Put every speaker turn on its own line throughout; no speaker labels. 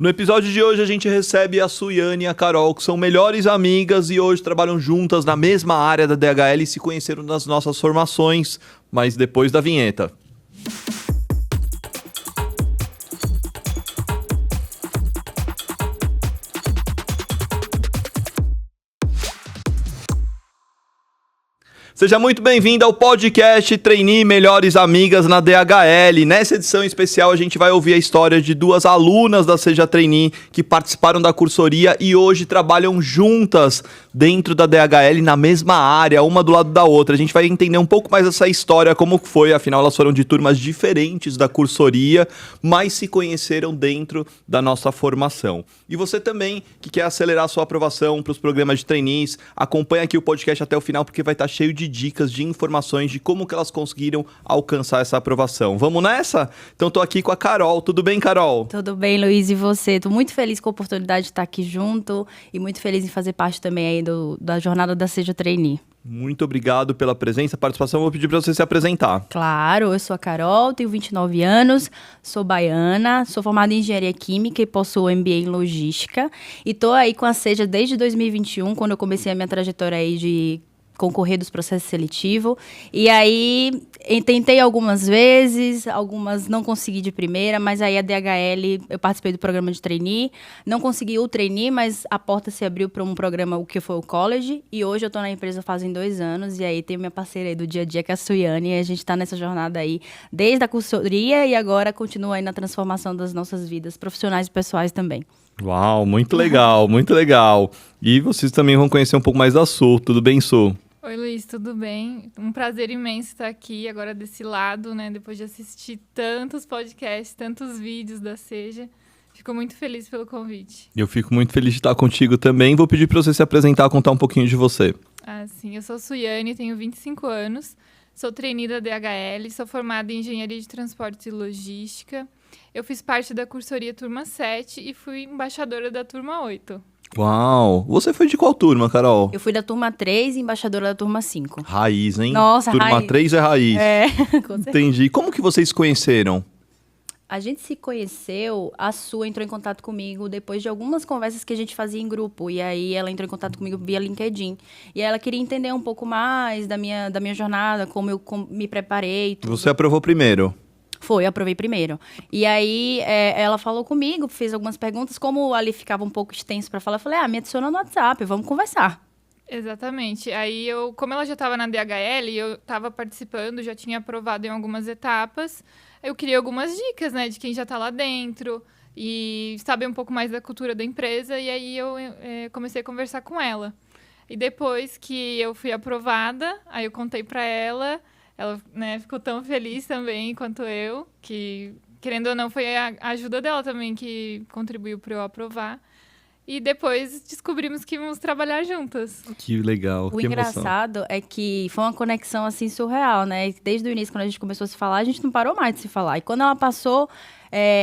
No episódio de hoje a gente recebe a Suiane e a Carol, que são melhores amigas e hoje trabalham juntas na mesma área da DHL e se conheceram nas nossas formações, mas depois da vinheta. Seja muito bem-vindo ao podcast Trainee Melhores Amigas na DHL. Nessa edição especial a gente vai ouvir a história de duas alunas da Seja Trainee que participaram da cursoria e hoje trabalham juntas dentro da DHL na mesma área, uma do lado da outra. A gente vai entender um pouco mais essa história, como foi, afinal elas foram de turmas diferentes da cursoria, mas se conheceram dentro da nossa formação. E você também, que quer acelerar a sua aprovação para os programas de trainees, acompanha aqui o podcast até o final porque vai estar cheio de dicas, de informações de como que elas conseguiram alcançar essa aprovação. Vamos nessa? Então tô aqui com a Carol. Tudo bem, Carol?
Tudo bem, Luiz, e você? Tô muito feliz com a oportunidade de estar aqui junto e muito feliz em fazer parte também aí da jornada da Seja Trainee.
Muito obrigado pela presença, participação. Vou pedir para você se apresentar.
Claro, eu sou a Carol, tenho 29 anos, sou baiana, sou formada em Engenharia Química e possuo MBA em Logística. E tô aí com a Seja desde 2021, quando eu comecei a minha trajetória aí de concorrer dos processos seletivos. E aí, tentei algumas vezes, algumas não consegui de primeira, mas aí a DHL, eu participei do programa de trainee, não consegui o trainee, mas a porta se abriu para um programa, o que foi o college, e hoje eu estou na empresa fazem 2 anos, e aí tem minha parceira aí do dia a dia, que é a Suiane, e a gente está nessa jornada aí, desde a cursoria, e agora continua aí na transformação das nossas vidas profissionais e pessoais também.
Uau, muito legal, muito legal. E vocês também vão conhecer um pouco mais da Su. Tudo bem, Su?
Oi, Luiz, tudo bem? Um prazer imenso estar aqui agora desse lado, né? Depois de assistir tantos podcasts, tantos vídeos da Seja. Fico muito feliz pelo convite.
Eu fico muito feliz de estar contigo também. Vou pedir para você se apresentar, contar um pouquinho de você.
Sim, eu sou Suiane, tenho 25 anos, sou trainee da DHL, sou formada em Engenharia de Transportes e Logística. Eu fiz parte da cursoria Turma 7 e fui embaixadora da Turma 8.
Uau! Você foi de qual turma, Carol?
Eu fui da turma 3 e embaixadora da turma 5.
Raiz, hein?
Nossa,
turma
raiz.
3 é raiz.
É, com certeza.
Entendi. Como que vocês se conheceram?
A gente se conheceu, a Su entrou em contato comigo depois de algumas conversas que a gente fazia em grupo. E aí ela entrou em contato comigo via LinkedIn. E aí ela queria entender um pouco mais da minha jornada, como eu me preparei. Tudo.
Você aprovou primeiro?
Foi, eu aprovei primeiro. E aí, ela falou comigo, fez algumas perguntas. Como ali ficava um pouco extenso para falar, eu falei, me adiciona no WhatsApp, vamos conversar.
Exatamente. Aí, como ela já estava na DHL, eu estava participando, já tinha aprovado em algumas etapas, eu queria algumas dicas, né, de quem já está lá dentro e saber um pouco mais da cultura da empresa. E aí, eu comecei a conversar com ela. E depois que eu fui aprovada, aí eu contei para ela... Ela, né, ficou tão feliz também quanto eu, que, querendo ou não, foi a ajuda dela também que contribuiu para eu aprovar. E depois descobrimos que íamos trabalhar juntas.
Que legal,
que
engraçado
emoção. É que foi uma conexão, assim, surreal, né? Desde o início, quando a gente começou a se falar, a gente não parou mais de se falar. E quando ela passou,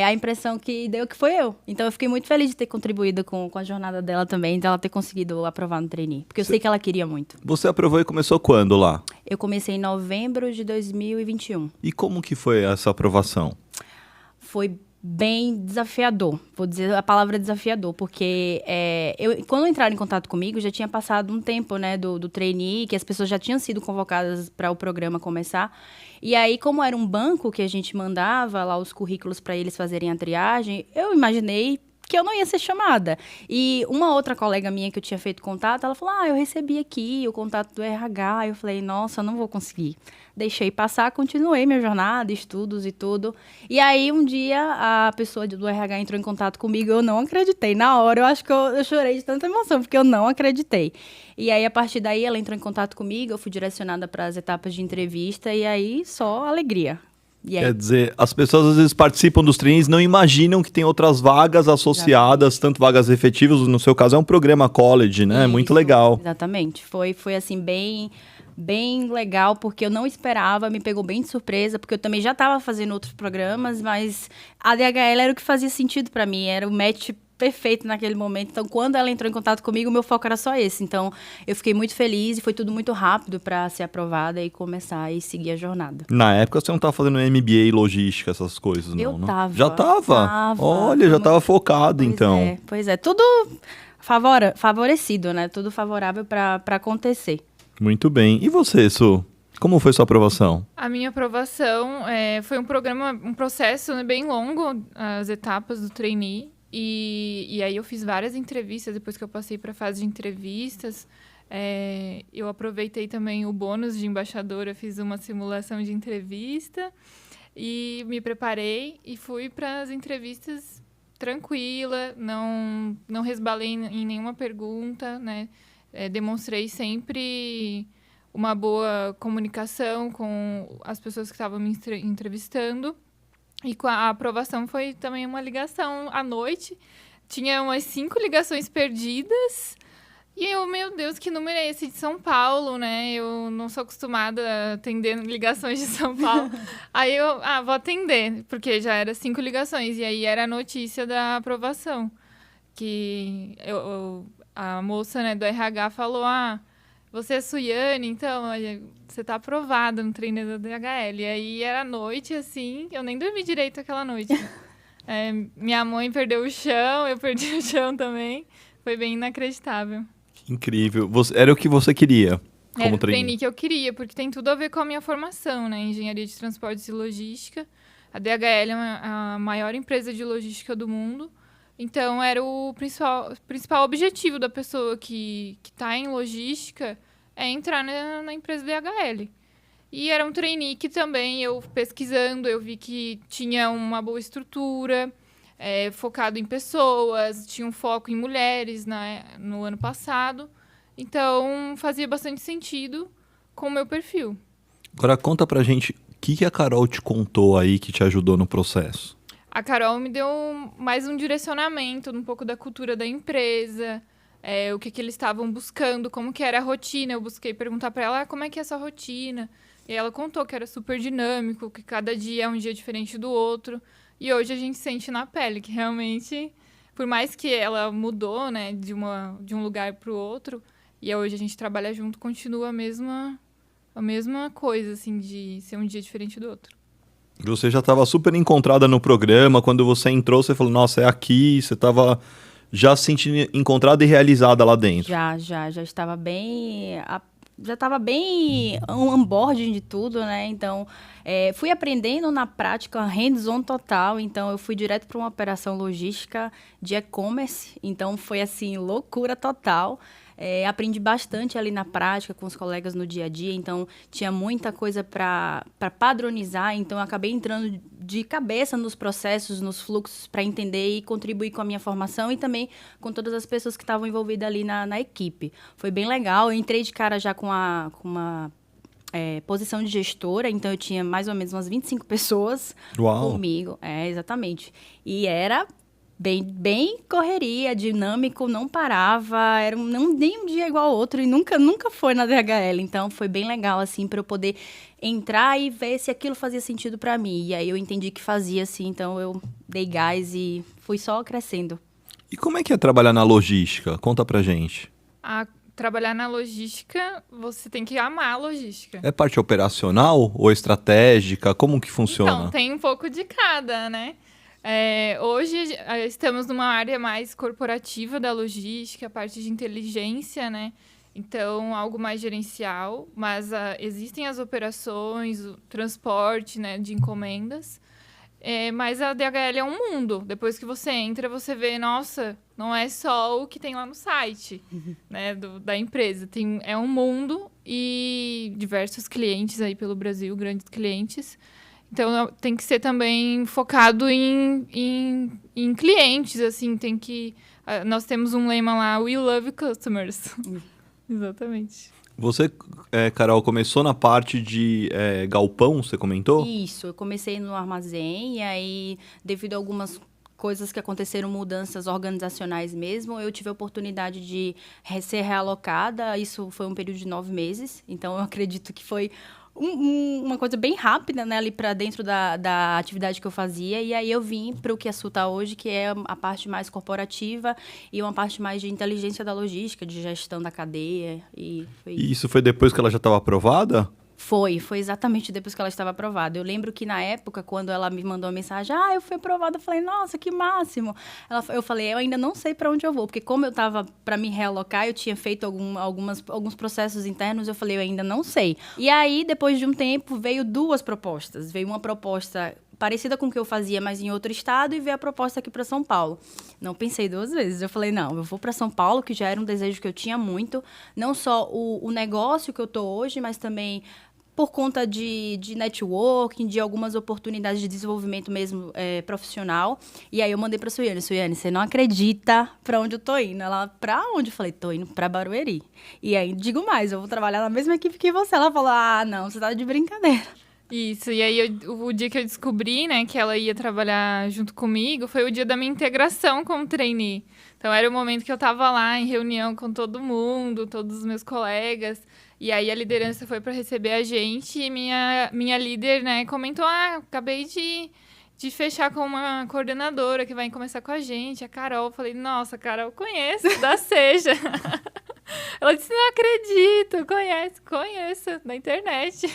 a impressão que deu que foi eu. Então, eu fiquei muito feliz de ter contribuído com a jornada dela também, de ela ter conseguido aprovar no trainee. Porque eu sei que ela queria muito.
Você aprovou e começou quando lá?
Eu comecei em novembro de 2021.
E como que foi essa aprovação?
Foi bem desafiador, vou dizer a palavra desafiador, porque quando entraram em contato comigo, já tinha passado um tempo, né, do trainee, que as pessoas já tinham sido convocadas para o programa começar, e aí, como era um banco que a gente mandava lá os currículos para eles fazerem a triagem, eu imaginei que eu não ia ser chamada. E uma outra colega minha que eu tinha feito contato, ela falou, eu recebi aqui o contato do RH. Eu falei, nossa, não vou conseguir. Deixei passar, continuei minha jornada, estudos e tudo. E aí, um dia, a pessoa do RH entrou em contato comigo e eu não acreditei. Na hora, eu acho que eu chorei de tanta emoção, porque eu não acreditei. E aí, a partir daí, ela entrou em contato comigo, eu fui direcionada para as etapas de entrevista e aí, só alegria.
Quer dizer, as pessoas às vezes participam dos trainees, não imaginam que tem outras vagas associadas,
Exatamente.
Tanto vagas efetivas, no seu caso é um programa college, né?
Isso,
muito legal.
Exatamente. Foi assim, bem legal, porque eu não esperava, me pegou bem de surpresa, porque eu também já estava fazendo outros programas, mas a DHL era o que fazia sentido para mim, era o match perfeito naquele momento. Então, quando ela entrou em contato comigo, o meu foco era só esse. Então, eu fiquei muito feliz e foi tudo muito rápido para ser aprovada e começar e seguir a jornada.
Na época você não tava fazendo MBA, logística, essas coisas, não,
Eu
né?
tava.
Já tava? Olha, já tava focado, então.
Pois é. Tudo favorecido, né? Tudo favorável para acontecer.
Muito bem. E você, Su? Como foi sua aprovação?
A minha aprovação foi um processo, né, bem longo, as etapas do trainee. E aí eu fiz várias entrevistas, depois que eu passei para a fase de entrevistas. Eu aproveitei também o bônus de embaixadora, fiz uma simulação de entrevista e me preparei e fui para as entrevistas tranquila, não resbalei em nenhuma pergunta, né? Demonstrei sempre uma boa comunicação com as pessoas que estavam me entrevistando. E com a aprovação foi também uma ligação à noite. Tinha umas 5 ligações perdidas. E eu, meu Deus, que número é esse de São Paulo, né? Eu não sou acostumada a atender ligações de São Paulo. Aí eu, vou atender, porque já era 5 ligações. E aí era a notícia da aprovação. Que a moça, né, do RH falou, você é Suiane, então você tá aprovada no treino da DHL. E aí era noite, assim, eu nem dormi direito aquela noite. Minha mãe perdeu o chão, eu perdi o chão também. Foi bem inacreditável.
Incrível. Era o que você queria como
Era o
trainee?
trainee que eu queria, porque tem tudo a ver com a minha formação, né? Engenharia de Transportes e Logística. A DHL é a maior empresa de logística do mundo. Então, era o principal objetivo da pessoa que está em logística é entrar na empresa DHL. E era um trainee que também, eu pesquisando, eu vi que tinha uma boa estrutura, focado em pessoas, tinha um foco em mulheres, né, no ano passado. Então, fazia bastante sentido com o meu perfil.
Agora conta pra gente o que a Carol te contou aí que te ajudou no processo.
A Carol me deu mais um direcionamento, um pouco da cultura da empresa, o que eles estavam buscando, como que era a rotina. Eu busquei perguntar para ela como é que é essa rotina. E ela contou que era super dinâmico, que cada dia é um dia diferente do outro. E hoje a gente sente na pele que realmente, por mais que ela mudou, né, de um lugar para o outro, e hoje a gente trabalha junto, continua a mesma coisa, assim, de ser um dia diferente do outro.
Você já estava super encontrada no programa, quando você entrou, você falou, nossa, é aqui, você estava já se sentindo encontrada e realizada lá dentro.
Já estava bem... Já estava bem onboarding de tudo, né? Então, fui aprendendo na prática, hands-on total. Então, eu fui direto para uma operação logística de e-commerce. Então, foi, assim, loucura total. Aprendi bastante ali na prática com os colegas no dia a dia. Então, tinha muita coisa para padronizar. Então, eu acabei entrando de cabeça nos processos, nos fluxos, para entender e contribuir com a minha formação e também com todas as pessoas que estavam envolvidas ali na equipe. Foi bem legal. Eu entrei de cara já com uma posição de gestora, então eu tinha mais ou menos umas 25 pessoas comigo. Exatamente. E era bem correria, dinâmico, não parava, nem um dia igual ao outro e nunca foi na DHL. Então, foi bem legal, assim, para eu poder entrar e ver se aquilo fazia sentido para mim. E aí eu entendi que fazia, assim, então eu dei gás e fui só crescendo.
E como é que é trabalhar na logística? Conta pra gente.
Trabalhar na logística, você tem que amar a logística.
É parte operacional ou estratégica? Como que funciona?
Então, tem um pouco de cada, né? Hoje estamos numa área mais corporativa da logística, a parte de inteligência, né? Então, algo mais gerencial, mas existem as operações, o transporte, né, de encomendas. Mas a DHL é um mundo. Depois que você entra, você vê, nossa, não é só o que tem lá no site, né, da empresa. É um mundo e diversos clientes aí pelo Brasil, grandes clientes. Então, tem que ser também focado em clientes, assim, nós temos um lema lá, We Love Customers. Exatamente.
Você, Carol, começou na parte de galpão, você comentou?
Isso, eu comecei no armazém e aí, devido a algumas coisas que aconteceram, mudanças organizacionais mesmo, eu tive a oportunidade de ser realocada. Isso foi um período de 9 meses, então eu acredito que foi uma coisa bem rápida, né, ali para dentro da atividade que eu fazia. E aí eu vim para o que a Su tá hoje, que é a parte mais corporativa e uma parte mais de inteligência da logística, de gestão da cadeia. E
isso foi depois que ela já estava aprovada?
Foi exatamente depois que ela estava aprovada. Eu lembro que na época, quando ela me mandou a mensagem, eu fui aprovada, eu falei, nossa, que máximo. Eu falei, eu ainda não sei para onde eu vou, porque como eu estava para me realocar, eu tinha feito alguns processos internos, eu falei, eu ainda não sei. E aí, depois de um tempo, veio 2 propostas. Veio uma proposta parecida com o que eu fazia, mas em outro estado, e veio a proposta aqui para São Paulo. Não pensei 2 vezes. Eu falei, não, eu vou para São Paulo, que já era um desejo que eu tinha muito. Não só o negócio que eu tô hoje, mas também por conta de networking, de algumas oportunidades de desenvolvimento mesmo profissional. E aí eu mandei pra Suiane, você não acredita pra onde eu tô indo? Ela, pra onde? Eu falei, tô indo pra Barueri. E aí, digo mais, eu vou trabalhar na mesma equipe que você. Ela falou, não, você tá de brincadeira.
Isso, e aí o dia que eu descobri, né, que ela ia trabalhar junto comigo, foi o dia da minha integração como trainee. Então era o momento que eu tava lá em reunião com todo mundo, todos os meus colegas, e aí a liderança foi para receber a gente, e minha líder, né, comentou, acabei de fechar com uma coordenadora que vai começar com a gente, a Carol. Eu falei, nossa, Carol, conheço, da Seja. Ela disse, não acredito, conheço, da internet.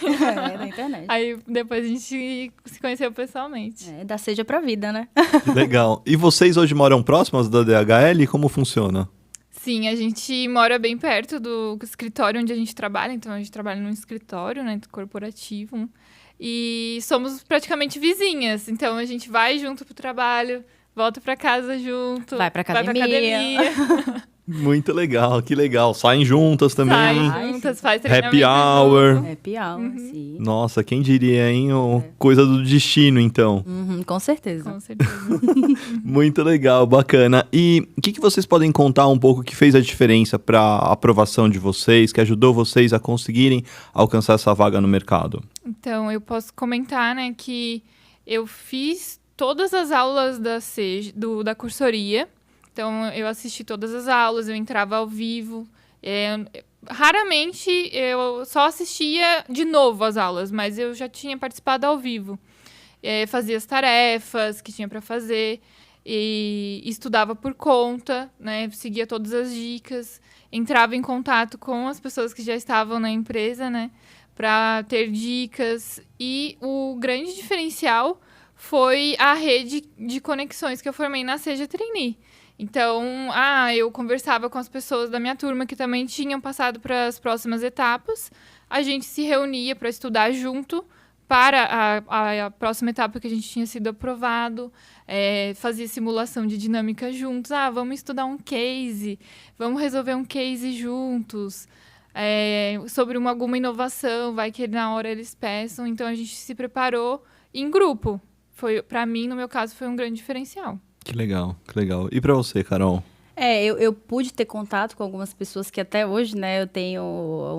Da internet.
Aí depois a gente se conheceu pessoalmente.
Da Seja pra vida, né?
Legal. E vocês hoje moram próximas da DHL? Como funciona?
Sim, a gente mora bem perto do escritório onde a gente trabalha. Então, a gente trabalha num escritório, né, corporativo. E somos praticamente vizinhas. Então, a gente vai junto pro trabalho, volta pra casa junto.
Vai pra academia.
Muito legal, que legal. Saem juntas também.
Saem juntas, faz treinamento.
Happy hour.
Happy hour, sim.
Nossa, quem diria, hein? Coisa do destino, então.
Com certeza.
Com certeza.
Muito legal, bacana. E o que vocês podem contar um pouco que fez a diferença para a aprovação de vocês, que ajudou vocês a conseguirem alcançar essa vaga no mercado?
Então, eu posso comentar, né, que eu fiz todas as aulas da cursoria. Então, eu assisti todas as aulas, eu entrava ao vivo. Raramente eu só assistia de novo as aulas, mas eu já tinha participado ao vivo. Fazia as tarefas que tinha para fazer e estudava por conta, né? Seguia todas as dicas, entrava em contato com as pessoas que já estavam na empresa, né? Para ter dicas. E o grande diferencial foi a rede de conexões que eu formei na Seja Trainee. Então, eu conversava com as pessoas da minha turma que também tinham passado para as próximas etapas. A gente se reunia para estudar junto para a próxima etapa que a gente tinha sido aprovado. Fazia simulação de dinâmica juntos. Vamos estudar um case, vamos resolver um case juntos. Sobre alguma inovação, vai que na hora eles peçam. Então, a gente se preparou em grupo. Para mim, no meu caso, foi um grande diferencial.
Que legal, que legal. E pra você, Carol?
Eu pude ter contato com algumas pessoas que até hoje, né, eu tenho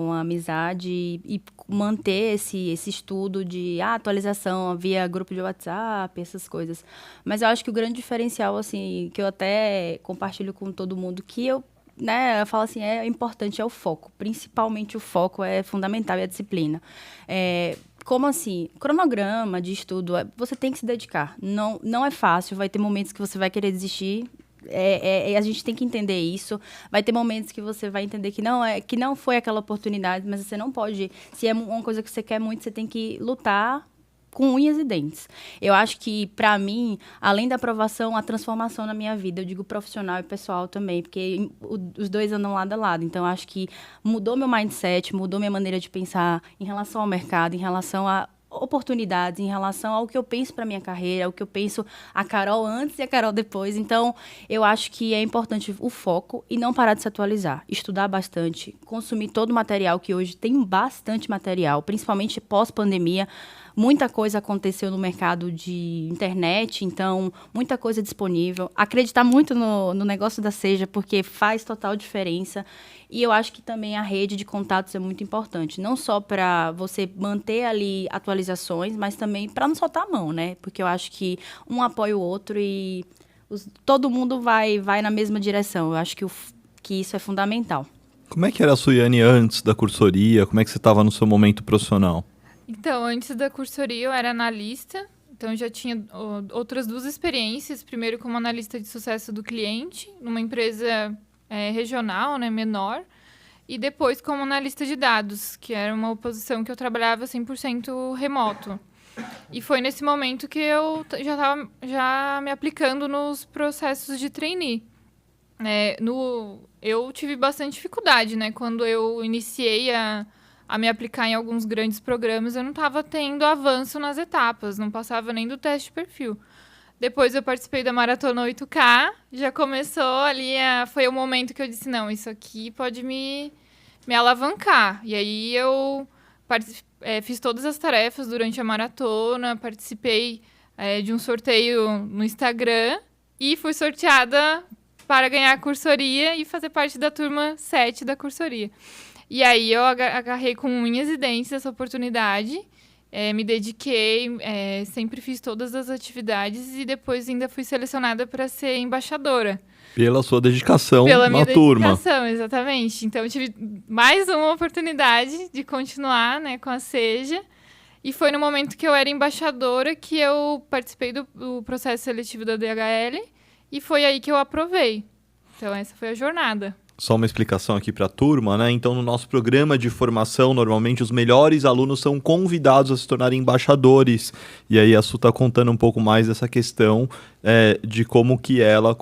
uma amizade e manter esse estudo de atualização via grupo de WhatsApp, essas coisas. Mas eu acho que o grande diferencial, assim, que eu até compartilho com todo mundo, que eu falo assim, importante, é o foco. Principalmente o foco é fundamental, é a disciplina. Como assim? Cronograma de estudo, você tem que se dedicar. Não é fácil, vai ter momentos que você vai querer desistir. A gente tem que entender isso. Vai ter momentos que você vai entender que não foi aquela oportunidade, mas você não pode. Se é uma coisa que você quer muito, você tem que lutar com unhas e dentes. Eu acho que, para mim, além da aprovação, a transformação na minha vida, eu digo profissional e pessoal também, porque os dois andam lado a lado. Então, eu acho que mudou meu mindset, mudou minha maneira de pensar em relação ao mercado, em relação a oportunidades, em relação ao que eu penso para minha carreira, ao que eu penso a Carol antes e a Carol depois. Então, eu acho que é importante o foco e não parar de se atualizar. Estudar bastante, consumir todo o material, que hoje tem bastante material, principalmente pós-pandemia. Muita coisa aconteceu no mercado de internet, então, muita coisa disponível. Acreditar muito no negócio da Seja, porque faz total diferença. E eu acho que também a rede de contatos é muito importante. Não só para você manter ali atualizações, mas também para não soltar a mão, né? Porque eu acho que um apoia o outro e todo mundo vai na mesma direção. Eu acho que isso é fundamental.
Como é que era a Suiane antes da cursoria? Como é que você estava no seu momento profissional?
Então, antes da cursoria eu era analista, então eu já tinha outras 2 experiências. Primeiro como analista de sucesso do cliente, numa empresa regional, né, menor. E depois como analista de dados, que era uma posição que eu trabalhava 100% remoto. E foi nesse momento que eu já estava me aplicando nos processos de trainee. Eu tive bastante dificuldade, né? Quando eu iniciei a me aplicar em alguns grandes programas, eu não estava tendo avanço nas etapas, não passava nem do teste de perfil. Depois eu participei da Maratona 8K, já começou ali, foi o momento que eu disse, não, isso aqui pode me alavancar. E aí eu fiz todas as tarefas durante a maratona, participei de um sorteio no Instagram e fui sorteada para ganhar a cursoria e fazer parte da turma 7 da cursoria. E aí eu agarrei com unhas e dentes essa oportunidade, me dediquei, sempre fiz todas as atividades e depois ainda fui selecionada para ser embaixadora.
Pela sua dedicação
Pela
na
minha
turma.
dedicação, exatamente. Então eu tive mais uma oportunidade de continuar, né, com a Seja. E foi no momento que eu era embaixadora que eu participei do processo seletivo da DHL e foi aí que eu aprovei. Então essa foi a jornada.
Só uma explicação aqui para a turma, né? Então, no nosso programa de formação, normalmente os melhores alunos são convidados a se tornarem embaixadores. E aí a Su está contando um pouco mais dessa questão de como que ela,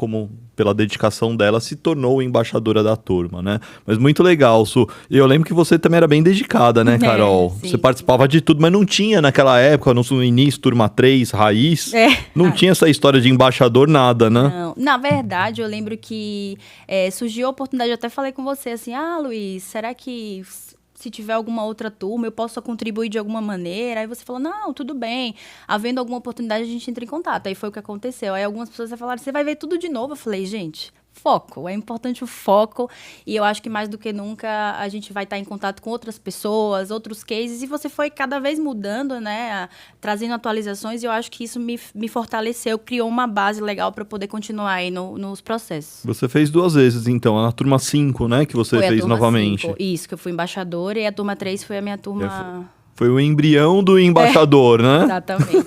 pela dedicação dela, se tornou embaixadora da turma, né? Mas muito legal, Su. E eu lembro que você também era bem dedicada, né, Carol?
Sim.
Você participava de tudo, mas não tinha naquela época, no início, turma 3, raiz, não tinha essa história de embaixador, nada, né?
Não. Na verdade, eu lembro que surgiu a oportunidade, eu até falei com você assim, Luiz, será que se tiver alguma outra turma, eu posso contribuir de alguma maneira? Aí você falou, não, tudo bem, havendo alguma oportunidade, a gente entra em contato. Aí foi o que aconteceu. Aí algumas pessoas falaram, você vai ver tudo de novo? Eu falei, gente, foco, é importante o foco, e eu acho que mais do que nunca a gente vai estar em contato com outras pessoas, outros cases, e você foi cada vez mudando, né, trazendo atualizações, e eu acho que isso me fortaleceu, criou uma base legal para poder continuar aí nos processos.
Você fez 2 vezes, então, na turma 5, né, que você fez novamente.
5, isso, que eu fui embaixadora, e a turma 3 foi a minha turma...
Foi o embrião do embaixador, né?
Exatamente.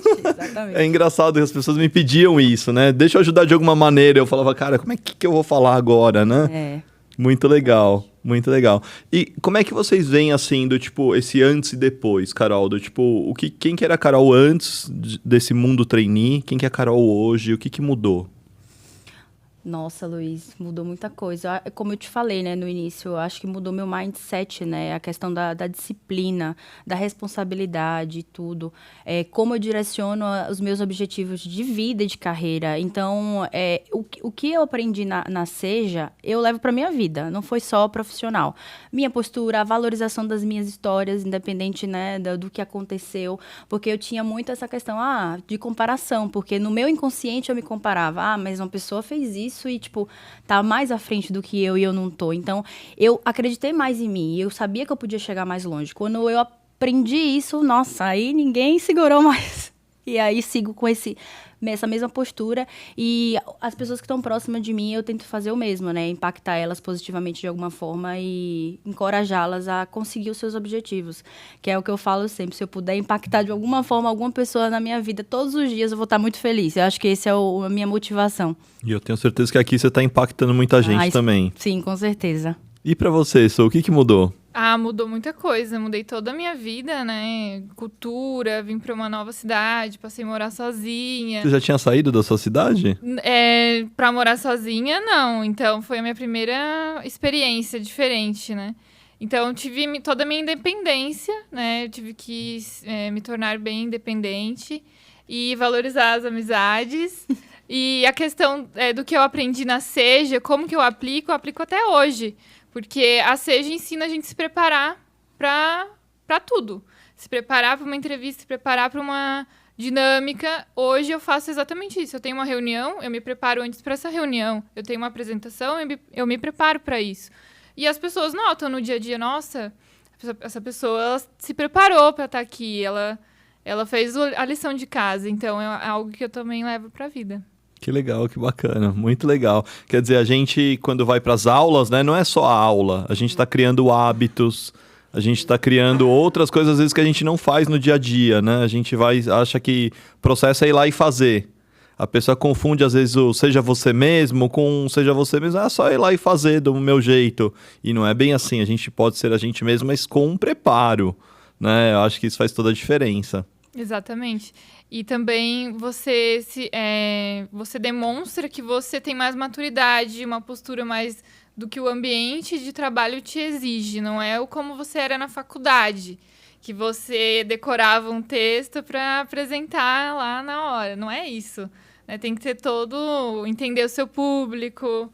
É engraçado que as pessoas me pediam isso, né? Deixa eu ajudar de alguma maneira. Eu falava, cara, como é que eu vou falar agora, né? Muito legal, muito legal. E como é que vocês veem, assim, do tipo, esse antes e depois, Carol? Do tipo, quem que era a Carol antes desse mundo trainee? Quem que é a Carol hoje? O que mudou?
Nossa, Luiz, mudou muita coisa. Como eu te falei, né, no início, eu acho que mudou meu mindset, né? A questão da disciplina, da responsabilidade e tudo. Como eu direciono os meus objetivos de vida e de carreira. Então, o que eu aprendi na Seja, eu levo para minha vida. Não foi só profissional. Minha postura, a valorização das minhas histórias, independente, né, do que aconteceu. Porque eu tinha muito essa questão, de comparação. Porque no meu inconsciente eu me comparava. Mas uma pessoa fez isso e, tipo, tá mais à frente do que eu e eu não tô. Então, eu acreditei mais em mim. Eu sabia que eu podia chegar mais longe. Quando eu aprendi isso, nossa, aí ninguém segurou mais. E aí sigo com essa mesma postura. E as pessoas que estão próximas de mim, eu tento fazer o mesmo, né? Impactar elas positivamente de alguma forma e encorajá-las a conseguir os seus objetivos. Que é o que eu falo sempre. Se eu puder impactar de alguma forma alguma pessoa na minha vida, todos os dias eu vou estar muito feliz. Eu acho que esse é a minha motivação.
E eu tenho certeza que aqui você está impactando muita gente também.
Sim, com certeza.
E para você, Su, o que mudou?
Mudou muita coisa. Mudei toda a minha vida, né? Cultura, vim para uma nova cidade, passei a morar sozinha.
Você já tinha saído da sua cidade?
Para morar sozinha, não. Então, foi a minha primeira experiência diferente, né? Então, tive toda a minha independência, né? Eu tive que me tornar bem independente e valorizar as amizades. E a questão do que eu aprendi na Seja, como que eu aplico até hoje. Porque a Seja ensina a gente a se preparar para tudo. Se preparar para uma entrevista, se preparar para uma dinâmica. Hoje eu faço exatamente isso. Eu tenho uma reunião, eu me preparo antes para essa reunião. Eu tenho uma apresentação, eu me preparo para isso. E as pessoas notam no dia a dia, nossa, essa pessoa ela se preparou para estar aqui, ela fez a lição de casa. Então é algo que eu também levo para a vida.
Que legal, que bacana, muito legal. Quer dizer, a gente, quando vai para as aulas, né, não é só a aula, a gente está criando hábitos, A gente está criando outras coisas, às vezes, que a gente não faz no dia a dia, né? A gente acha que o processo é ir lá e fazer. A pessoa confunde, às vezes, o seja você mesmo com seja você mesmo. É só ir lá e fazer do meu jeito. E não é bem assim. A gente pode ser a gente mesmo, mas com um preparo, né? Eu acho que isso faz toda a diferença.
Exatamente. E também você demonstra que você tem mais maturidade, uma postura mais do que o ambiente de trabalho te exige. Não é como você era na faculdade, que você decorava um texto para apresentar lá na hora. Não é isso. Né? Tem que ter entender o seu público.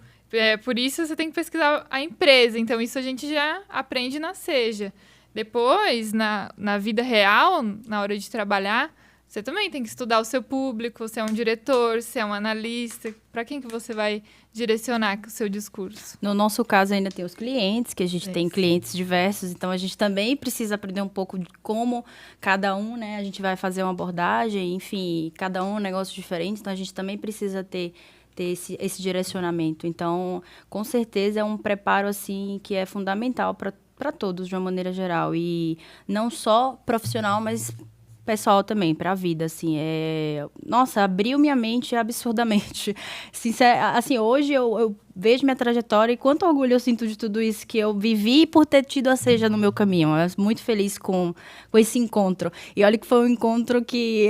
Por isso você tem que pesquisar a empresa. Então isso a gente já aprende na Seja. Depois, na vida real, na hora de trabalhar, você também tem que estudar o seu público, se é um diretor, se é um analista, para quem que você vai direcionar o seu discurso.
No nosso caso, ainda tem os clientes, que a gente tem clientes diversos, então a gente também precisa aprender um pouco de como cada um, né, a gente vai fazer uma abordagem, enfim, cada um é um negócio diferente, então a gente também precisa ter esse direcionamento. Então, com certeza, é um preparo, assim, que é fundamental para todos, de uma maneira geral. E não só profissional, mas pessoal também, para a vida, assim. Nossa, abriu minha mente absurdamente. Assim, hoje eu vejo minha trajetória e quanto orgulho eu sinto de tudo isso que eu vivi por ter tido a Seja no meu caminho. Eu sou muito feliz com esse encontro. E olha que foi um encontro que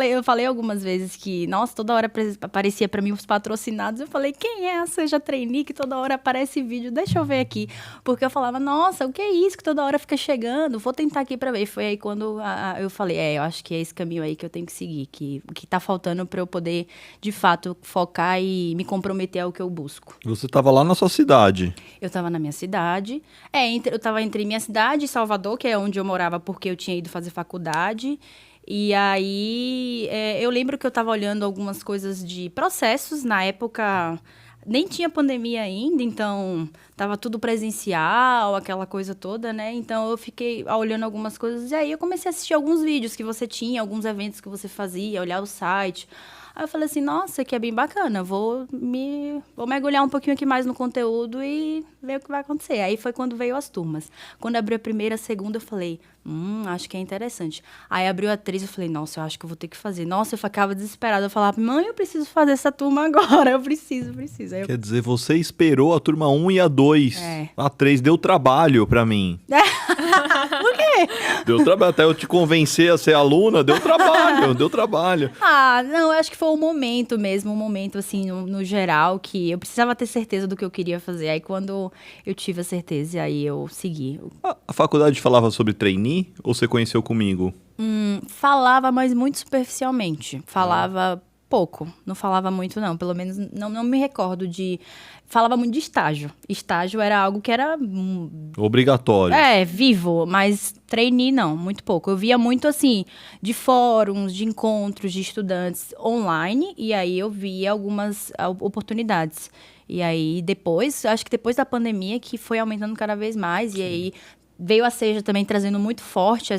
eu falei algumas vezes que, nossa, toda hora aparecia para mim os patrocinados. Eu falei, quem é a Seja Trainee que toda hora aparece vídeo? Deixa eu ver aqui. Porque eu falava, nossa, o que é isso que toda hora fica chegando? Vou tentar aqui para ver. E foi aí quando eu falei, eu acho que é esse caminho aí que eu tenho que seguir, que o que tá faltando para eu poder, de fato, focar e me comprometer ao que eu busco.
Você estava lá na sua cidade.
Eu estava na minha cidade. Eu estava entre minha cidade e Salvador, que é onde eu morava porque eu tinha ido fazer faculdade. E aí, eu lembro que eu estava olhando algumas coisas de processos. Na época, nem tinha pandemia ainda, então estava tudo presencial, aquela coisa toda, né? Então, eu fiquei olhando algumas coisas. E aí, eu comecei a assistir alguns vídeos que você tinha, alguns eventos que você fazia, olhar o site. Aí eu falei assim, nossa, que é bem bacana, vou mergulhar um pouquinho aqui mais no conteúdo e ver o que vai acontecer. Aí foi quando veio as turmas. Quando abriu a primeira, a segunda, eu falei, acho que é interessante. Aí abriu a 3, eu falei, nossa, eu acho que eu vou ter que fazer. Nossa, eu ficava desesperada, eu falava, mãe, eu preciso fazer essa turma agora, eu preciso. Aí
Quer dizer, você esperou a turma 1 e a 2. A 3 deu trabalho pra mim.
Por quê?
Deu trabalho, até eu te convencer a ser aluna, deu trabalho.
Não, eu acho que foi o momento mesmo, assim, no geral, que eu precisava ter certeza do que eu queria fazer. Aí quando eu tive a certeza, aí eu segui.
A faculdade falava sobre trainee ou você conheceu comigo?
Falava, mas muito superficialmente. Falava pouco, não falava muito não, pelo menos não me recordo de... Falava muito de estágio. Estágio era algo que era...
Obrigatório.
Vivo, mas trainee não, muito pouco. Eu via muito, assim, de fóruns, de encontros de estudantes online, e aí eu via algumas oportunidades. E aí acho que depois da pandemia que foi aumentando cada vez mais, e aí veio a Seja também trazendo muito forte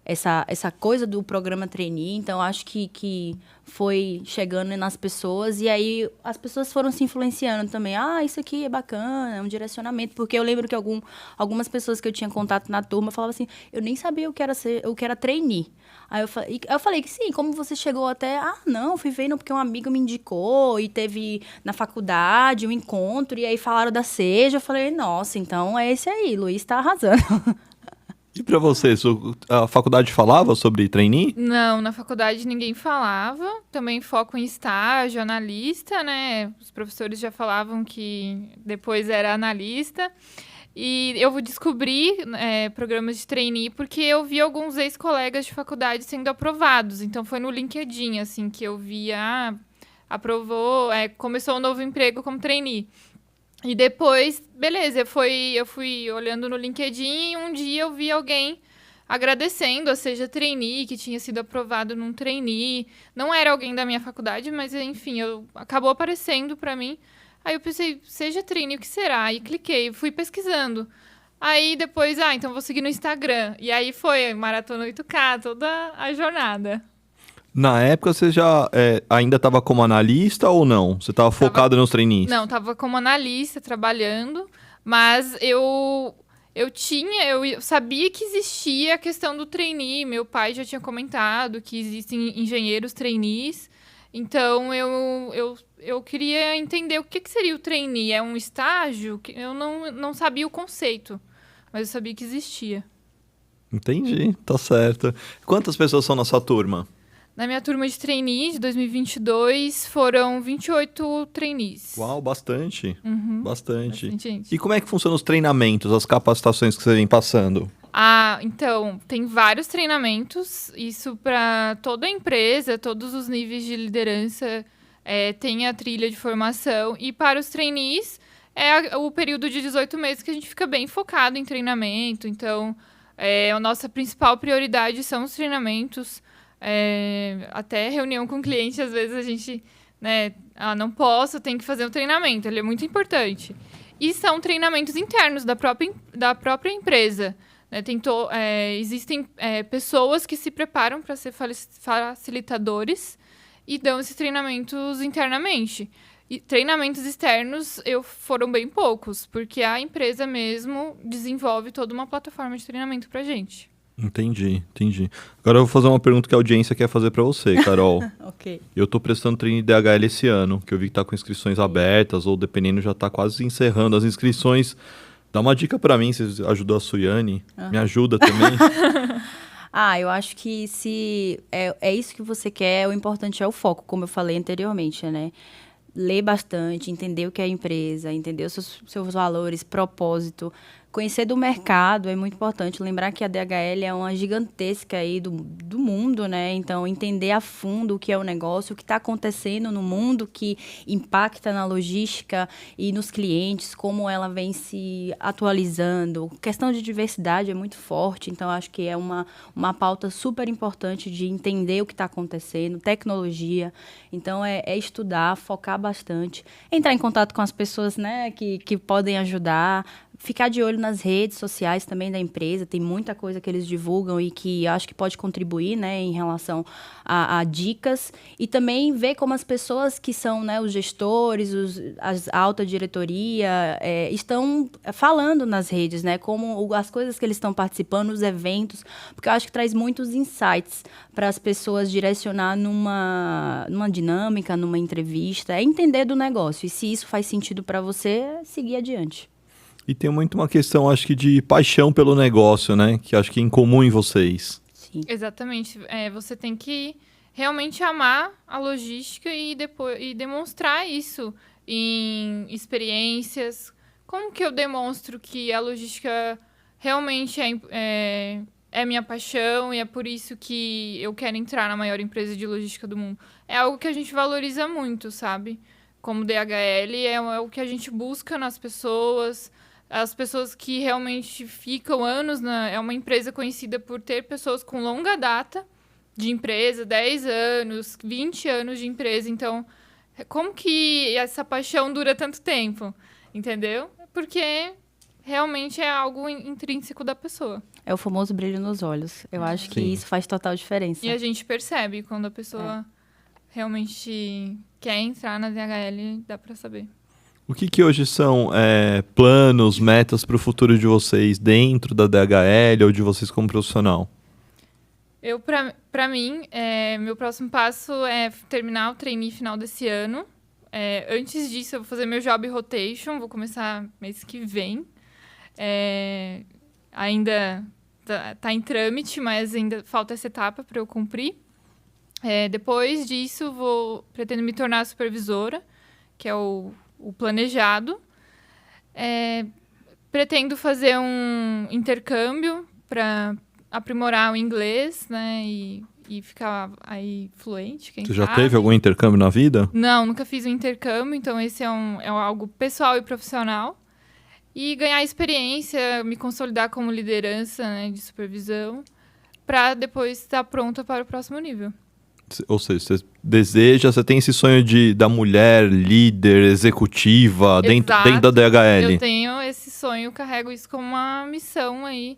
essa coisa do programa trainee, então acho que foi chegando nas pessoas e aí as pessoas foram se influenciando também. Isso aqui é bacana, é um direcionamento, porque eu lembro que algumas pessoas que eu tinha contato na turma falavam assim, eu nem sabia o que era trainee. Aí eu falei que sim, como você chegou até... não, fui vendo porque um amigo me indicou e teve na faculdade um encontro e aí falaram da Seja, eu falei, nossa, então é esse aí, Luiz tá arrasando.
E pra você, a faculdade falava sobre trainee?
Não, na faculdade ninguém falava. Também foco em estágio, analista, né? Os professores já falavam que depois era analista. E eu descobri programas de trainee porque eu vi alguns ex-colegas de faculdade sendo aprovados. Então, foi no LinkedIn, assim, que eu via, aprovou, começou um novo emprego como trainee. E depois, beleza, eu fui olhando no LinkedIn e um dia eu vi alguém agradecendo a Seja Trainee, que tinha sido aprovado num trainee. Não era alguém da minha faculdade, mas enfim, acabou aparecendo pra mim. Aí eu pensei, Seja Trainee, o que será? E cliquei, fui pesquisando. Aí depois, então vou seguir no Instagram. E aí foi Maratona 8K, toda a jornada.
Na época, você já ainda estava como analista ou não? Você estava focado nos trainees?
Não, estava como analista, trabalhando. Mas eu Eu sabia que existia a questão do trainee. Meu pai já tinha comentado que existem engenheiros trainees. Então, eu queria entender o que seria o trainee. É um estágio? Eu não sabia o conceito, mas eu sabia que existia.
Entendi, tá certo. Quantas pessoas são na sua turma?
Na minha turma de trainee de 2022, foram 28 trainees.
Uau, bastante. Bastante.
Bastante gente.
E como é que funcionam os treinamentos, as capacitações que você vem passando?
Então, tem vários treinamentos, isso para toda a empresa, todos os níveis de liderança, tem a trilha de formação. E para os trainees, o período de 18 meses que a gente fica bem focado em treinamento. Então, a nossa principal prioridade são os treinamentos. Até reunião com o cliente, às vezes a gente, né, não posso, tem que fazer um treinamento, ele é muito importante. E são treinamentos internos da própria empresa. Né? Existem pessoas que se preparam para ser facilitadores e dão esses treinamentos internamente. E treinamentos externos foram bem poucos, porque a empresa mesmo desenvolve toda uma plataforma de treinamento para a gente.
Entendi. Agora eu vou fazer uma pergunta que a audiência quer fazer pra você, Carol.
Ok.
Eu tô prestando treino de DHL esse ano, que eu vi que tá com inscrições abertas, ou dependendo já tá quase encerrando as inscrições. Dá uma dica pra mim, você ajudou a Suiane, me ajuda também.
Eu acho que se é isso que você quer, o importante é o foco, como eu falei anteriormente, né? Ler bastante, entender o que é a empresa, entender os seus valores, propósito. Conhecer do mercado é muito importante. Lembrar que a DHL é uma gigantesca aí do mundo, né? Então, entender a fundo o que é o negócio, o que está acontecendo no mundo, que impacta na logística e nos clientes, como ela vem se atualizando. Questão de diversidade é muito forte, então acho que é uma pauta super importante de entender o que está acontecendo, tecnologia. Então, é estudar, focar bastante, entrar em contato com as pessoas, né, que podem ajudar, ficar de olho nas redes sociais também da empresa, tem muita coisa que eles divulgam e que acho que pode contribuir, né, em relação a dicas, e também ver como as pessoas que são, né, os gestores, a alta diretoria, estão falando nas redes, né, como as coisas que eles estão participando, os eventos, porque eu acho que traz muitos insights para as pessoas direcionar numa dinâmica, numa entrevista, entender do negócio, e se isso faz sentido para você, seguir adiante.
E tem muito uma questão, acho que, de paixão pelo negócio, né? Que acho que é incomum em vocês.
Sim.
Exatamente. Você tem que realmente amar a logística e demonstrar isso em experiências. Como que eu demonstro que a logística realmente é minha paixão e é por isso que eu quero entrar na maior empresa de logística do mundo? É algo que a gente valoriza muito, sabe? Como DHL, é o que a gente busca nas pessoas. As pessoas que realmente ficam anos, é uma empresa conhecida por ter pessoas com longa data de empresa, 10 anos, 20 anos de empresa. Então, como que essa paixão dura tanto tempo? Entendeu? Porque realmente é algo intrínseco da pessoa.
É o famoso brilho nos olhos. Eu acho que
Sim.
isso faz total diferença.
E a gente percebe quando a pessoa realmente quer entrar na DHL, dá pra saber.
O que hoje são planos, metas para o futuro de vocês dentro da DHL ou de vocês como profissional?
Pra mim, meu próximo passo é terminar o trainee final desse ano. Antes disso, eu vou fazer meu job rotation, vou começar mês que vem. Ainda tá em trâmite, mas ainda falta essa etapa para eu cumprir. Depois disso, pretendo me tornar supervisora, que é o planejado. Pretendo fazer um intercâmbio para aprimorar o inglês, né, e ficar aí fluente, quem
Você já
sabe.
teve algum intercâmbio na vida?
Não, nunca fiz um intercâmbio, então esse é algo pessoal e profissional. E ganhar experiência, me consolidar como liderança, né, de supervisão, para depois estar pronta para o próximo nível.
Ou seja, você tem esse sonho da mulher líder, executiva, dentro da DHL.
Eu tenho esse sonho, carrego isso como uma missão aí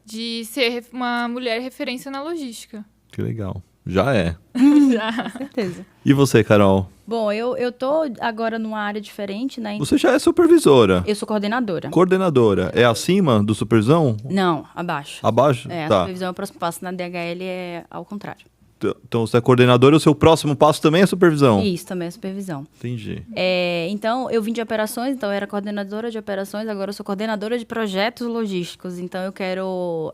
de ser uma mulher referência na logística.
Que legal. Já é.
Com certeza.
E você, Carol?
Bom, eu tô agora numa área diferente, né?
Você já é supervisora.
Eu sou coordenadora.
Coordenadora. É acima do supervisão?
Não, abaixo.
Abaixo?
A
Tá.
supervisão é o próximo passo. Na DHL é ao contrário.
Então você é coordenadora, o seu próximo passo também é supervisão?
Isso, também é supervisão.
Entendi.
Então, eu vim de operações, então eu era coordenadora de operações, agora eu sou coordenadora de projetos logísticos. Então, eu quero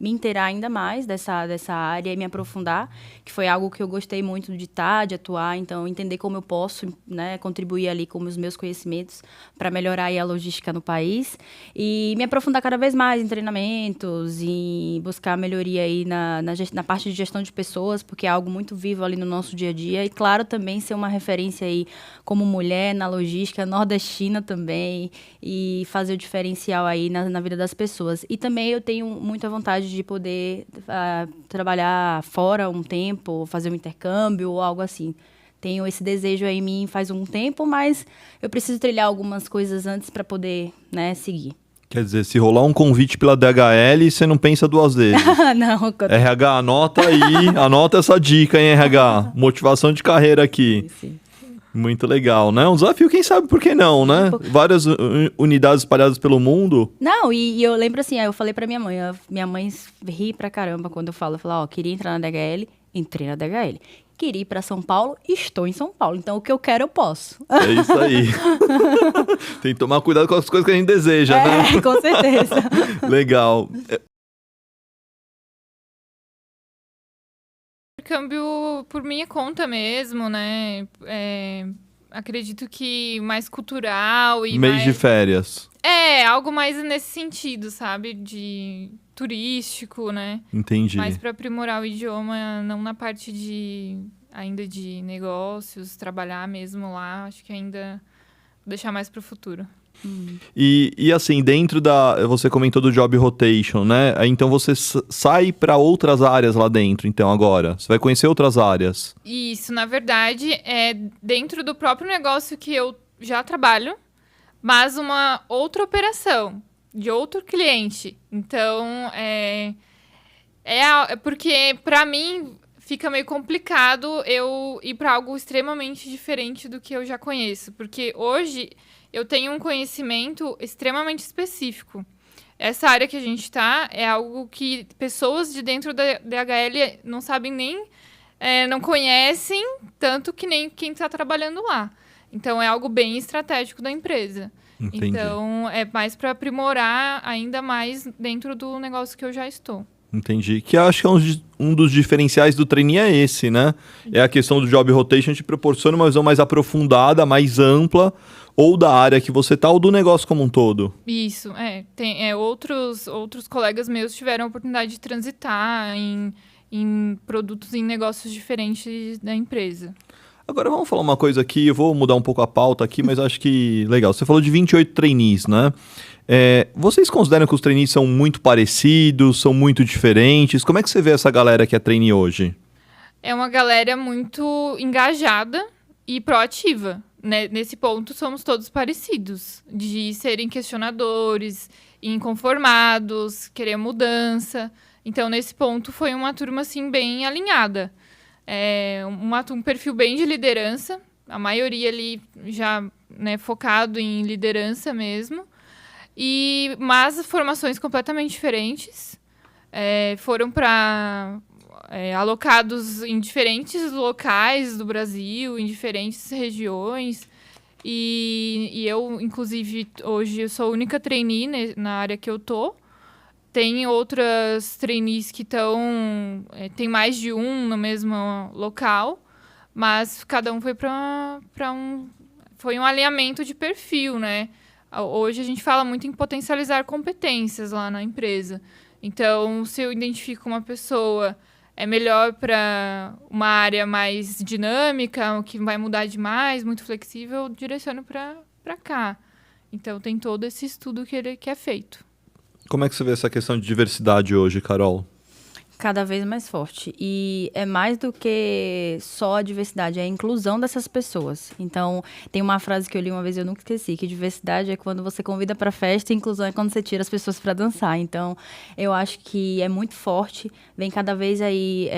me inteirar ainda mais dessa área e me aprofundar, que foi algo que eu gostei muito de estar, de atuar. Então, entender como eu posso, né, contribuir ali com os meus conhecimentos para melhorar aí a logística no país. E me aprofundar cada vez mais em treinamentos e buscar melhoria aí na parte de gestão de pessoas, porque é algo muito vivo ali no nosso dia a dia. E, claro, também ser uma referência aí como mulher na logística nordestina também e fazer o diferencial aí na vida das pessoas. E também eu tenho muita vontade de poder trabalhar fora um tempo, fazer um intercâmbio ou algo assim. Tenho esse desejo aí em mim faz um tempo, mas eu preciso trilhar algumas coisas antes para poder, né, seguir.
Quer dizer, se rolar um convite pela DHL, você não pensa duas vezes.
Não,
RH, anota aí, anota essa dica, hein, RH? Motivação de carreira aqui.
sim.
Muito legal, né? Um desafio, quem sabe por que não, né? Várias unidades espalhadas pelo mundo.
Não, e eu lembro assim, aí eu falei pra minha mãe ri pra caramba quando eu falo, queria entrar na DHL, entrei na DHL. Queria ir pra São Paulo, estou em São Paulo. Então, o que eu quero, eu posso.
É isso aí. Tem que tomar cuidado com as coisas que a gente deseja, né?
Com certeza.
Legal.
Intercâmbio por minha conta mesmo, né? Acredito que mais cultural e
Mês
mais...
de férias.
Algo mais nesse sentido, sabe? De turístico, né?
Entendi.
Mais para aprimorar o idioma, não na parte ainda de negócios, trabalhar mesmo lá. Acho que ainda vou deixar mais para o futuro.
E assim, você comentou do job rotation, né? Então você sai para outras áreas lá dentro, então agora. Você vai conhecer outras áreas.
Isso, na verdade, é dentro do próprio negócio que eu já trabalho, mas uma outra operação de outro cliente. Então, porque para mim fica meio complicado eu ir para algo extremamente diferente do que eu já conheço, porque hoje eu tenho um conhecimento extremamente específico. Essa área que a gente está é algo que pessoas de dentro da DHL não sabem nem, não conhecem, tanto que nem quem está trabalhando lá. Então, é algo bem estratégico da empresa.
Entendi.
Então, é mais para aprimorar ainda mais dentro do negócio que eu já estou.
Entendi. Que eu acho que é um dos diferenciais do trainee é esse, né? É a questão do job rotation, te proporciona uma visão mais aprofundada, mais ampla, ou da área que você tá, ou do negócio como um todo.
Isso, tem outros colegas meus tiveram a oportunidade de transitar em produtos, em negócios diferentes da empresa.
Agora vamos falar uma coisa aqui, eu vou mudar um pouco a pauta aqui, mas acho que legal. Você falou de 28 trainees, né? Vocês consideram que os trainees são muito parecidos, são muito diferentes? Como é que você vê essa galera que é trainee hoje? É
uma galera muito engajada e proativa. Né? Nesse ponto, somos todos parecidos, de serem questionadores, inconformados, querer mudança. Então, nesse ponto, foi uma turma, assim, bem alinhada. Um perfil bem de liderança, a maioria ali já, né, focado em liderança mesmo, mas formações completamente diferentes, foram alocados em diferentes locais do Brasil, em diferentes regiões, e eu, inclusive, hoje eu sou a única trainee na área que eu tô. Tem outras trainees que tem mais de um no mesmo local, mas cada um foi foi um alinhamento de perfil, né? Hoje a gente fala muito em potencializar competências lá na empresa. Então, se eu identifico uma pessoa é melhor para uma área mais dinâmica, que vai mudar demais, muito flexível, eu direciono para cá. Então, tem todo esse estudo que é feito.
Como é que você vê essa questão de diversidade hoje, Carol?
Cada vez mais forte. E é mais do que só a diversidade, é a inclusão dessas pessoas. Então, tem uma frase que eu li uma vez e eu nunca esqueci, que diversidade é quando você convida para festa e inclusão é quando você tira as pessoas para dançar. Então, eu acho que é muito forte, vem cada vez aí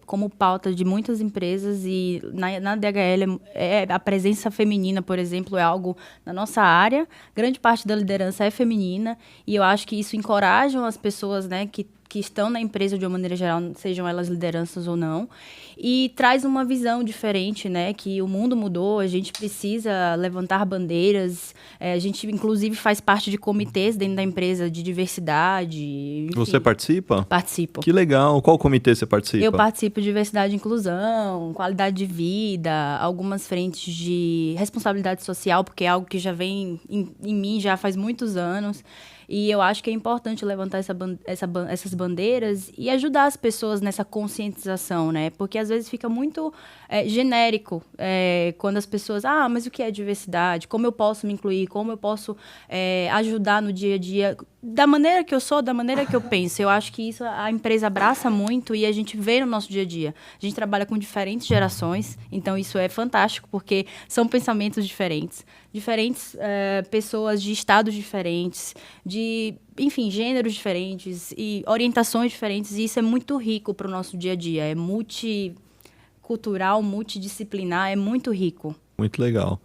como pauta de muitas empresas e na DHL a presença feminina, por exemplo, é algo na nossa área. Grande parte da liderança é feminina e eu acho que isso encoraja as pessoas, né, que estão na empresa de uma maneira geral, sejam elas lideranças ou não, e traz uma visão diferente, né, que o mundo mudou, a gente precisa levantar bandeiras, a gente inclusive faz parte de comitês dentro da empresa de diversidade. Enfim.
Você participa?
Participo.
Que legal, qual comitê você participa?
Eu participo de diversidade e inclusão, qualidade de vida, algumas frentes de responsabilidade social, porque é algo que já vem em mim já faz muitos anos. E eu acho que é importante levantar essas bandeiras e ajudar as pessoas nessa conscientização, né? Porque às vezes fica muito genérico quando as pessoas... mas o que é diversidade? Como eu posso me incluir? Como eu posso ajudar no dia a dia? Da maneira que eu sou, da maneira que eu penso. Eu acho que isso a empresa abraça muito e a gente vê no nosso dia a dia. A gente trabalha com diferentes gerações, então isso é fantástico, porque são pensamentos diferentes pessoas de estados diferentes, de, enfim, gêneros diferentes e orientações diferentes, e isso é muito rico para o nosso dia a dia. É multicultural, multidisciplinar, é muito rico.
Muito legal.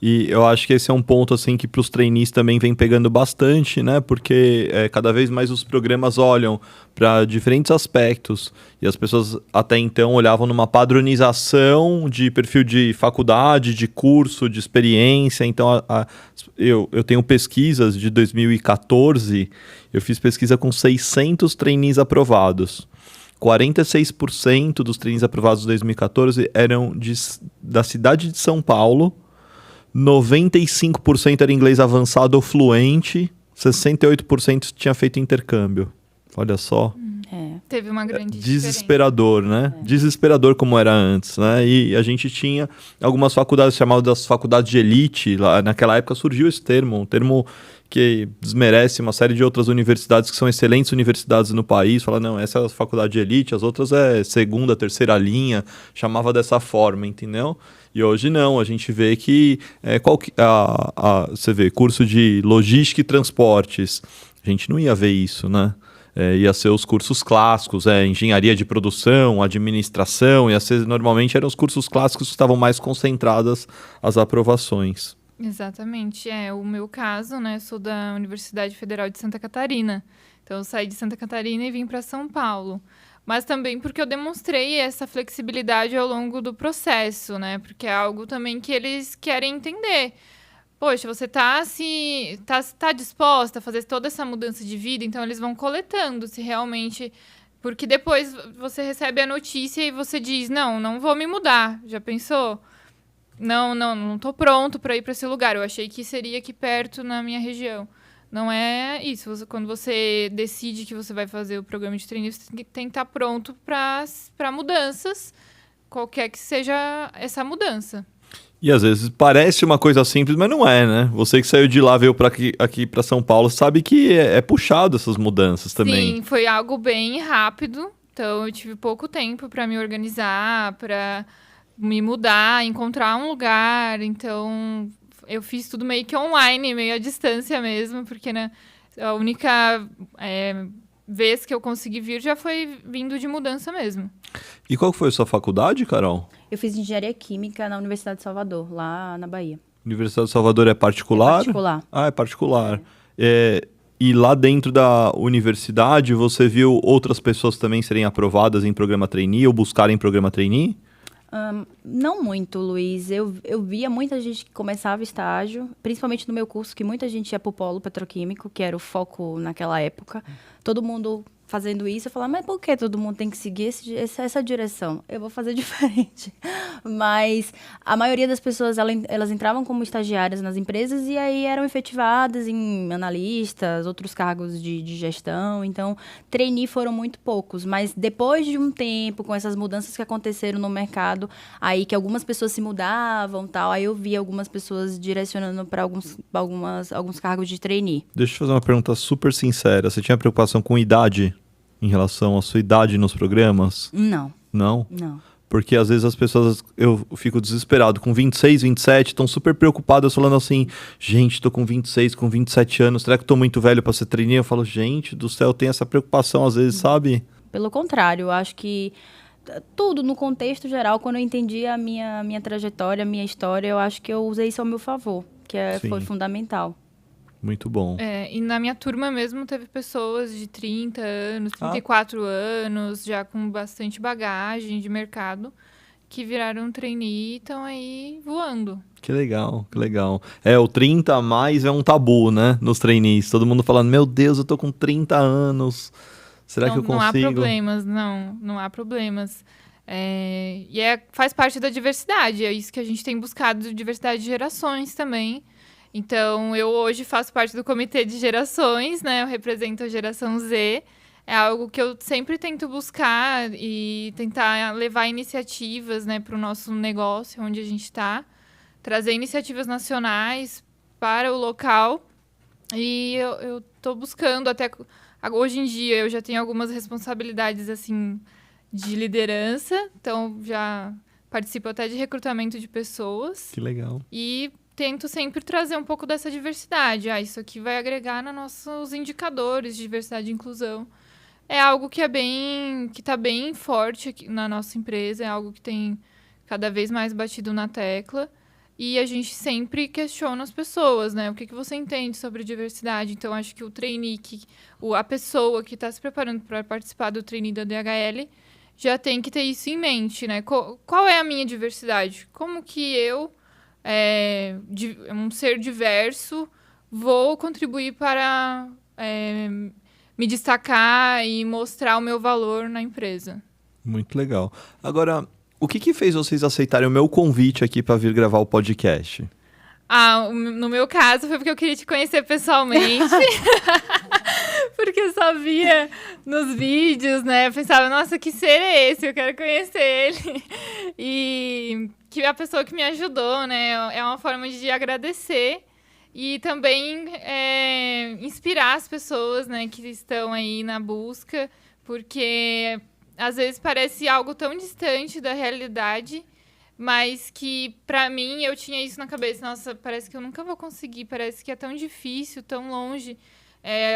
E eu acho que esse é um ponto assim que para os trainees também vem pegando bastante, né? Porque cada vez mais os programas olham para diferentes aspectos e as pessoas até então olhavam numa padronização de perfil de faculdade, de curso, de experiência. Então, eu tenho pesquisas de 2014, eu fiz pesquisa com 600 trainees aprovados. 46% dos trainees aprovados em 2014 eram da cidade de São Paulo, 95% era inglês avançado ou fluente, 68% tinha feito intercâmbio. Olha só.
Teve uma grande
desesperador, né? Desesperador como era antes, né? E a gente tinha algumas faculdades chamadas faculdades de elite. Lá, naquela época surgiu esse termo, um termo que desmerece uma série de outras universidades que são excelentes universidades no país. Fala, não, essa é a faculdade de elite, as outras é segunda, terceira linha. Chamava dessa forma, entendeu? E hoje não, a gente vê que você vê curso de logística e transportes. A gente não ia ver isso, né? Ia ser os cursos clássicos, engenharia de produção, administração, normalmente eram os cursos clássicos que estavam mais concentradas as aprovações.
Exatamente, o meu caso, né, sou da Universidade Federal de Santa Catarina, então eu saí de Santa Catarina e vim para São Paulo, mas também porque eu demonstrei essa flexibilidade ao longo do processo, né, porque é algo também que eles querem entender. Poxa, você tá disposta a fazer toda essa mudança de vida? Então, eles vão coletando se realmente... Porque depois você recebe a notícia e você diz, não vou me mudar. Já pensou? Não tô pronto para ir para esse lugar. Eu achei que seria aqui perto, na minha região. Não é isso. Quando você decide que você vai fazer o programa de trainee, você tem que estar pronto para mudanças, qualquer que seja essa mudança.
E às vezes parece uma coisa simples, mas não é, né? Você que saiu de lá, veio aqui para São Paulo, sabe que é puxado essas mudanças também.
Sim, foi algo bem rápido. Então, eu tive pouco tempo para me organizar, para me mudar, encontrar um lugar. Então, eu fiz tudo meio que online, meio à distância mesmo, porque né, a única vez que eu consegui vir já foi vindo de mudança mesmo.
E qual foi a sua faculdade, Carol?
Eu fiz engenharia química na Universidade de Salvador, lá na Bahia.
Universidade de Salvador é particular?
É particular.
É particular. E lá dentro da universidade, você viu outras pessoas também serem aprovadas em programa trainee ou buscarem programa trainee?
Não muito, Luiz. Eu via muita gente que começava estágio, principalmente no meu curso, que muita gente ia para o polo petroquímico, que era o foco naquela época. Todo mundo fazendo isso, eu falava, mas por que todo mundo tem que seguir essa direção? Eu vou fazer diferente. Mas a maioria das pessoas, elas entravam como estagiárias nas empresas e aí eram efetivadas em analistas, outros cargos de gestão. Então, trainee foram muito poucos. Mas depois de um tempo, com essas mudanças que aconteceram no mercado, aí que algumas pessoas se mudavam e tal, aí eu vi algumas pessoas direcionando para alguns cargos de trainee.
Deixa eu fazer uma pergunta super sincera. Você tinha preocupação com idade? em relação à sua idade nos programas?
Não,
Não?
não.
Porque às vezes as pessoas, eu fico desesperado, com 26, 27, estão super preocupadas, falando assim, gente, tô com 26, com 27 anos, será que eu tô muito velho pra ser trainee? Eu falo, gente do céu, tem essa preocupação às vezes, sabe?
Pelo contrário, eu acho que tudo no contexto geral, quando eu entendi a minha trajetória, a minha história, eu acho que eu usei isso ao meu favor,
Sim.
foi fundamental.
Muito bom.
E na minha turma mesmo teve pessoas de 30 anos, 34 anos, já com bastante bagagem de mercado, que viraram trainee e estão aí voando.
Que legal, que legal. O 30 a mais é um tabu, né, nos trainees. Todo mundo falando, meu Deus, eu tô com 30 anos, será que eu consigo?
Não há problemas, não há problemas. Faz parte da diversidade, é isso que a gente tem buscado, diversidade de gerações também. Então, eu hoje faço parte do comitê de gerações, né? Eu represento a geração Z. É algo que eu sempre tento buscar e tentar levar iniciativas, né, para o nosso negócio, onde a gente está. Trazer iniciativas nacionais para o local. E eu estou buscando até... Hoje em dia, eu já tenho algumas responsabilidades, assim, de liderança. Então, já participo até de recrutamento de pessoas.
Que legal.
E tento sempre trazer um pouco dessa diversidade. Isso aqui vai agregar nos nossos indicadores de diversidade e inclusão. É algo que está bem forte aqui na nossa empresa, é algo que tem cada vez mais batido na tecla. E a gente sempre questiona as pessoas, né? O que você entende sobre diversidade? Então, acho que o trainee, a pessoa que está se preparando para participar do trainee da DHL, já tem que ter isso em mente, né? Qual é a minha diversidade? Como que eu, um ser diverso, vou contribuir para me destacar e mostrar o meu valor na empresa?
Muito legal. Agora, o que fez vocês aceitarem o meu convite aqui para vir gravar o podcast?
No meu caso, foi porque eu queria te conhecer pessoalmente. Porque eu só via nos vídeos, né? Eu pensava, nossa, que ser é esse? Eu quero conhecer ele. E que a pessoa que me ajudou, né? É uma forma de agradecer e também inspirar as pessoas, né? Que estão aí na busca. Porque às vezes parece algo tão distante da realidade, mas que, pra mim, eu tinha isso na cabeça. Nossa, parece que eu nunca vou conseguir, parece que é tão difícil, tão longe.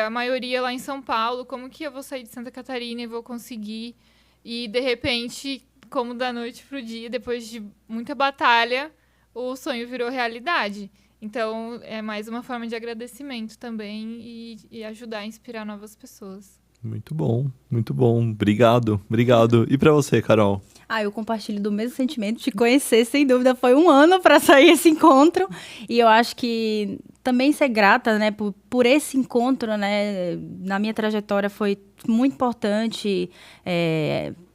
A maioria lá em São Paulo, como que eu vou sair de Santa Catarina e vou conseguir? E, de repente, como da noite pro dia, depois de muita batalha, o sonho virou realidade. Então, é mais uma forma de agradecimento também e ajudar a inspirar novas pessoas.
Muito bom, muito bom. Obrigado. E pra você, Carol?
Eu compartilho do mesmo sentimento de conhecer, sem dúvida. Foi 1 ano para sair esse encontro. E eu acho que também ser grata, né, por esse encontro, né, na minha trajetória foi muito importante.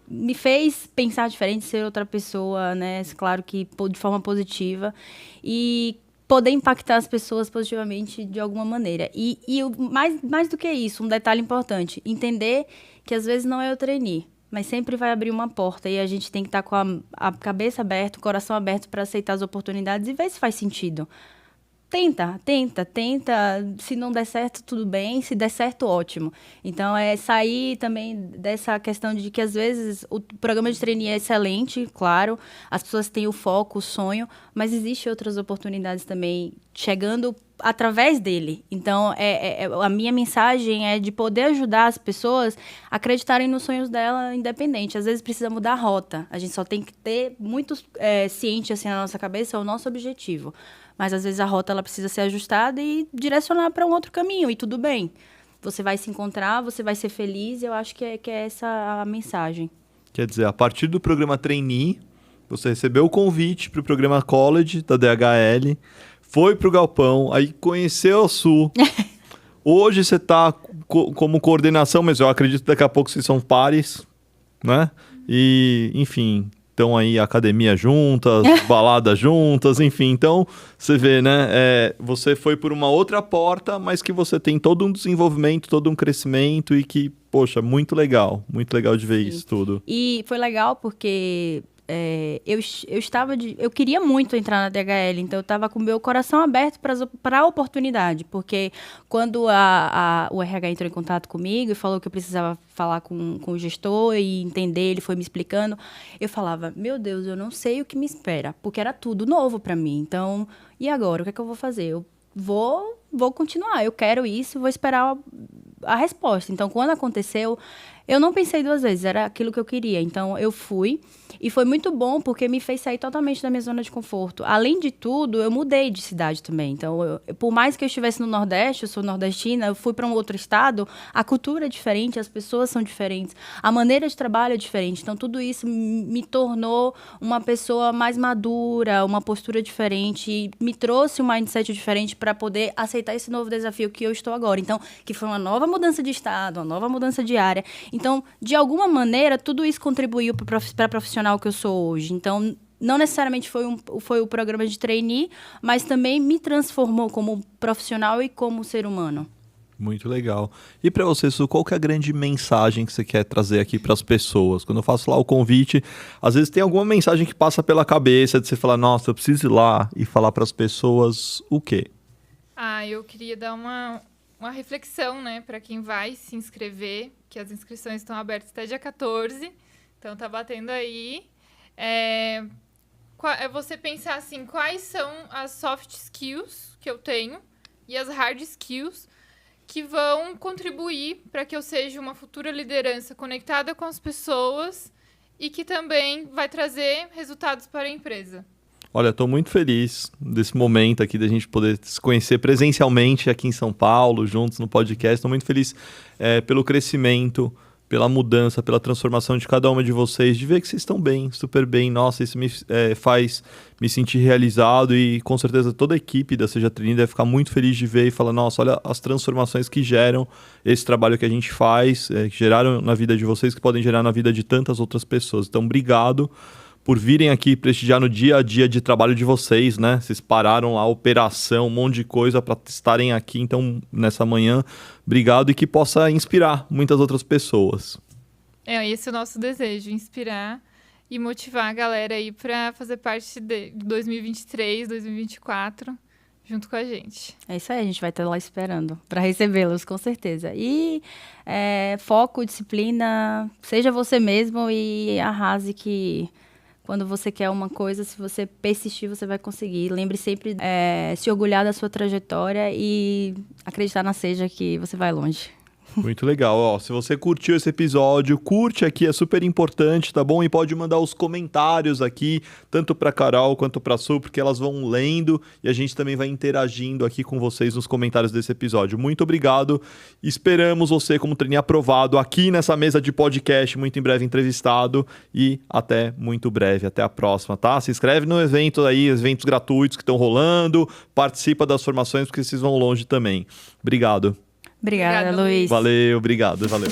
Me fez pensar diferente, ser outra pessoa, né, claro que de forma positiva. E poder impactar as pessoas positivamente de alguma maneira. E mais do que isso, um detalhe importante, entender que às vezes não é o trainee, mas sempre vai abrir uma porta e a gente tem que estar com a cabeça aberta, o coração aberto para aceitar as oportunidades e ver se faz sentido. Tenta. Se não der certo, tudo bem. Se der certo, ótimo. Então, sair também dessa questão de que, às vezes, o programa de trainee é excelente, claro. As pessoas têm o foco, o sonho, mas existem outras oportunidades também chegando através dele. Então, a minha mensagem é de poder ajudar as pessoas a acreditarem nos sonhos dela independente. Às vezes, precisa mudar a rota. A gente só tem que ter muito ciente assim, na nossa cabeça, é o nosso objetivo. Mas, às vezes, a rota ela precisa ser ajustada e direcionar para um outro caminho, e tudo bem. Você vai se encontrar, você vai ser feliz, eu acho que é essa a mensagem.
Quer dizer, a partir do programa Trainee, você recebeu o convite para o programa College da DHL, foi para o Galpão, aí conheceu a Su. Hoje você está como coordenação, mas eu acredito que daqui a pouco vocês são pares, né? E, enfim... Estão aí academia juntas, balada juntas, enfim. Então, você vê, né? Você foi por uma outra porta, mas que você tem todo um desenvolvimento, todo um crescimento e que, poxa, muito legal de ver isso tudo.
E foi legal porque eu queria muito entrar na DHL, então eu estava com o meu coração aberto para a oportunidade, porque quando o RH entrou em contato comigo e falou que eu precisava falar com o gestor e entender, ele foi me explicando, eu falava, meu Deus, eu não sei o que me espera, porque era tudo novo para mim. Então, e agora? O que é que eu vou fazer? Eu vou continuar, eu quero isso, vou esperar a resposta. Então, quando aconteceu, eu não pensei duas vezes, era aquilo que eu queria. Então, eu fui e foi muito bom porque me fez sair totalmente da minha zona de conforto. Além de tudo, eu mudei de cidade também. Então, por mais que eu estivesse no Nordeste, eu sou nordestina, eu fui para um outro estado, a cultura é diferente, as pessoas são diferentes, a maneira de trabalho é diferente. Então, tudo isso me tornou uma pessoa mais madura, uma postura diferente, e me trouxe um mindset diferente para poder aceitar esse novo desafio que eu estou agora. Então, que foi uma nova mudança de estado, uma nova mudança de área. Então, de alguma maneira, tudo isso contribuiu para a profissional que eu sou hoje. Então, não necessariamente foi o programa de trainee, mas também me transformou como profissional e como ser humano.
Muito legal. E para você, Su, qual que é a grande mensagem que você quer trazer aqui para as pessoas? Quando eu faço lá o convite, às vezes tem alguma mensagem que passa pela cabeça de você falar, nossa, eu preciso ir lá e falar para as pessoas o quê?
Eu queria dar uma reflexão, né, para quem vai se inscrever, que as inscrições estão abertas até dia 14, então tá batendo aí. É você pensar assim, quais são as soft skills que eu tenho e as hard skills que vão contribuir para que eu seja uma futura liderança conectada com as pessoas e que também vai trazer resultados para a empresa.
Olha, estou muito feliz desse momento aqui da gente poder se conhecer presencialmente aqui em São Paulo, juntos no podcast. Estou muito feliz pelo crescimento, pela mudança, pela transformação de cada uma de vocês, de ver que vocês estão bem, super bem. Nossa, isso me faz me sentir realizado e com certeza toda a equipe da Seja Trainee deve ficar muito feliz de ver e falar, nossa, olha as transformações que geram esse trabalho que a gente faz, que geraram na vida de vocês, que podem gerar na vida de tantas outras pessoas. Então, obrigado por virem aqui prestigiar no dia a dia de trabalho de vocês, né? Vocês pararam lá a operação, um monte de coisa para estarem aqui, então, nessa manhã. Obrigado e que possa inspirar muitas outras pessoas.
Esse é o nosso desejo, inspirar e motivar a galera aí para fazer parte de 2023, 2024, junto com a gente.
É isso aí, a gente vai estar lá esperando para recebê-los, com certeza. E foco, disciplina, seja você mesmo e arrase que... Quando você quer uma coisa, se você persistir, você vai conseguir. Lembre sempre se orgulhar da sua trajetória e acreditar na Seja que você vai longe.
Muito legal. Ó, se você curtiu esse episódio, curte aqui, é super importante, tá bom? E pode mandar os comentários aqui, tanto para Carol quanto para Su, porque elas vão lendo e a gente também vai interagindo aqui com vocês nos comentários desse episódio. Muito obrigado. Esperamos você como trainee aprovado aqui nessa mesa de podcast, muito em breve entrevistado e até muito breve. Até a próxima, tá? Se inscreve no evento aí, eventos gratuitos que estão rolando, participa das formações porque vocês vão longe também. Obrigado.
Obrigada, Luiz.
Valeu, obrigado, valeu.